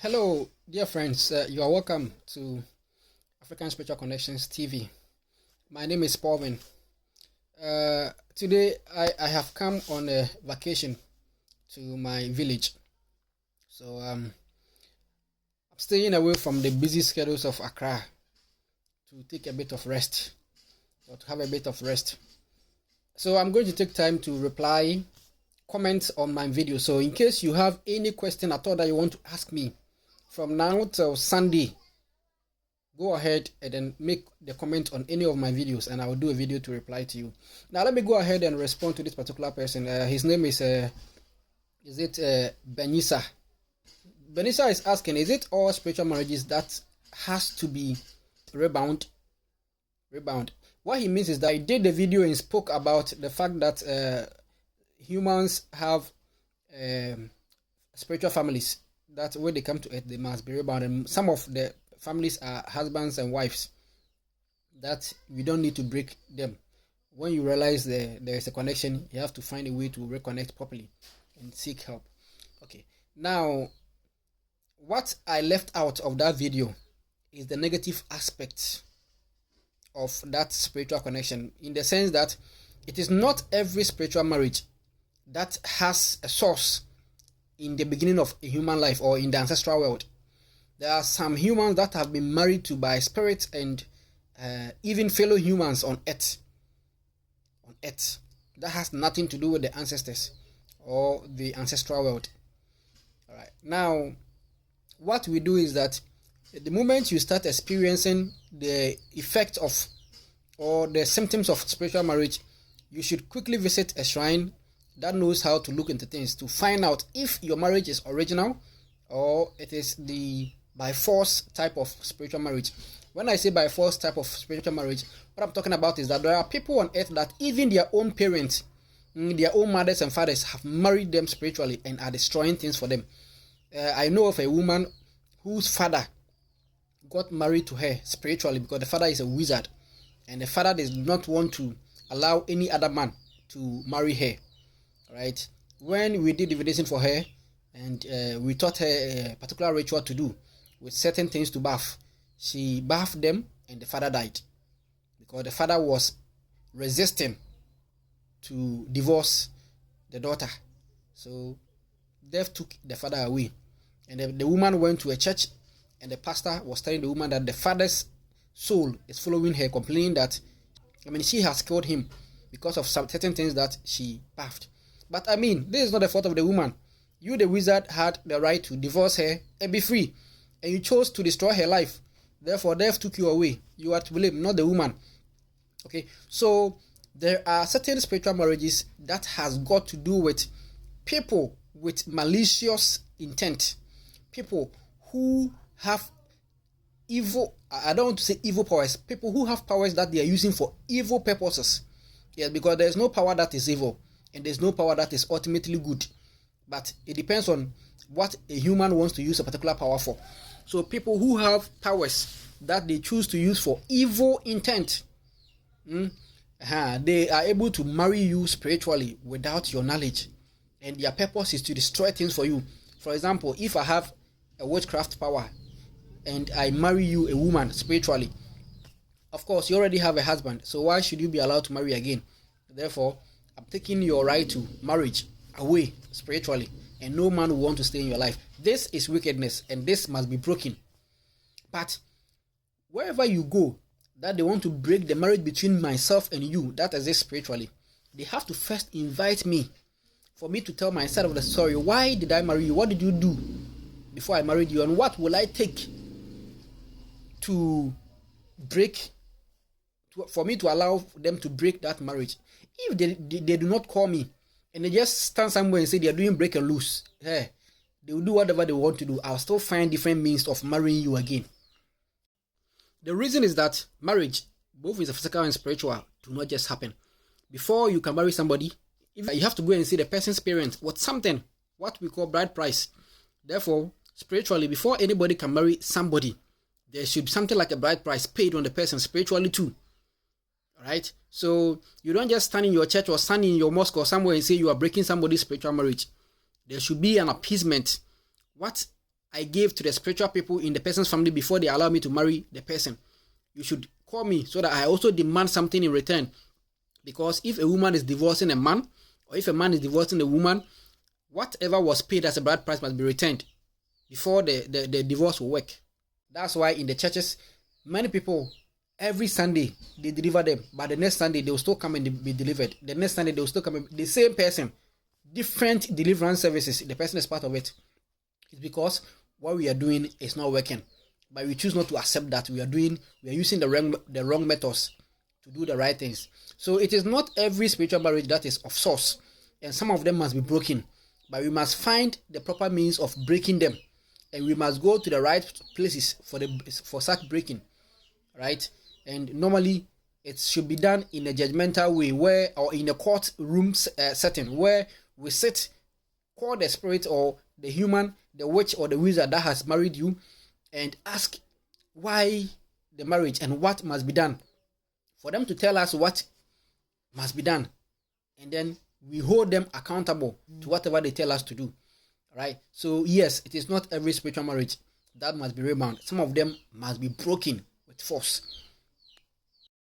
Hello, dear friends. You are welcome to African Spiritual Connections TV. My name is Paulvin. Today, I have come on a vacation to my village. So, I'm staying away from the busy schedules of Accra to take a bit of rest, or to have a bit of rest. So, I'm going to take time to reply comments on my video. So, in case you have any question at all that you want to ask me, from now till Sunday, go ahead and then make the comment on any of my videos and I will do a video to reply to you. Now let me go ahead and respond to this particular person. His name is Benisa. Benisa is asking, is it all spiritual marriages that has to be rebound? What he means is that I did the video and spoke about the fact that humans have spiritual families, that when they come to earth, they must be rebound. And some of the families are husbands and wives, that we don't need to break them. When you realize there is a connection, you have to find a way to reconnect properly and seek help. Okay. Now, what I left out of that video is the negative aspects of that spiritual connection, in the sense that it is not every spiritual marriage that has a source in the beginning of a human life or in the ancestral world. There are some humans that have been married to by spirits and even fellow humans on earth. That has nothing to do with the ancestors or the ancestral world. All right. Now, what we do is that the moment you start experiencing the effect of or the symptoms of spiritual marriage, you should quickly visit a shrine that knows how to look into things to find out if your marriage is original or it is the by force type of spiritual marriage. When I say by force type of spiritual marriage, what I'm talking about is that there are people on earth that even their own parents, their own mothers and fathers have married them spiritually and are destroying things for them. I know of a woman whose father got married to her spiritually because the father is a wizard and the father does not want to allow any other man to marry her. Right? When we did divination for her and we taught her a particular ritual to do with certain things to bath, she bathed them and the father died because the father was resisting to divorce the daughter. So death took the father away, and the woman went to a church and the pastor was telling the woman that the father's soul is following her, complaining that she has killed him because of some certain things that she bathed. But this is not the fault of the woman. You, the wizard, had the right to divorce her and be free. And you chose to destroy her life. Therefore, death took you away. You are to blame, not the woman. Okay, so there are certain spiritual marriages that has got to do with people with malicious intent. People who have evil, I don't want to say evil powers. People who have powers that they are using for evil purposes. Yes, because there is no power that is evil. And there's no power that is ultimately good. But it depends on what a human wants to use a particular power for. So people who have powers that they choose to use for evil intent, they are able to marry you spiritually without your knowledge. And their purpose is to destroy things for you. For example, if I have a witchcraft power and I marry you, a woman, spiritually, of course, you already have a husband. So why should you be allowed to marry again? Therefore, I'm taking your right to marriage away spiritually, and no man will want to stay in your life. This is wickedness, and this must be broken. But wherever you go, that they want to break the marriage between myself and you, that exists spiritually, they have to first invite me for me to tell my side of the story. Why did I marry you? What did you do before I married you? And what will I take to break, for me to allow them to break that marriage? If they do not call me and they just stand somewhere and say they are doing break and loose, they will do whatever they want to do. I'll still find different means of marrying you again. The reason is that marriage, both in the physical and spiritual, do not just happen. Before you can marry somebody, you have to go and see the person's parents with something, what we call bride price. Therefore, spiritually, before anybody can marry somebody, there should be something like a bride price paid on the person spiritually too. Right? So you don't just stand in your church or stand in your mosque or somewhere and say you are breaking somebody's spiritual marriage. There should be an appeasement. What I gave to the spiritual people in the person's family before they allow me to marry the person. You should call me so that I also demand something in return. Because if a woman is divorcing a man, or if a man is divorcing a woman, whatever was paid as a bride price must be returned before the divorce will work. That's why in the churches, many people, every Sunday, they deliver them. But the next Sunday, they will still come and be delivered. The next Sunday, they will still come and the same person. Different deliverance services. The person is part of it. It's because what we are doing is not working. But we choose not to accept that we are using the wrong methods to do the right things. So it is not every spiritual marriage that is of source. And some of them must be broken. But we must find the proper means of breaking them. And we must go to the right places for such breaking. Right? And normally it should be done in a judgmental way, or in a courtroom setting where we sit, call the spirit or the human, the witch or the wizard that has married you, and ask why the marriage and what must be done, for them to tell us what must be done, and then we hold them accountable to whatever they tell us to do. Right? So yes, it is not every spiritual marriage that must be rebound. Some of them must be broken with force.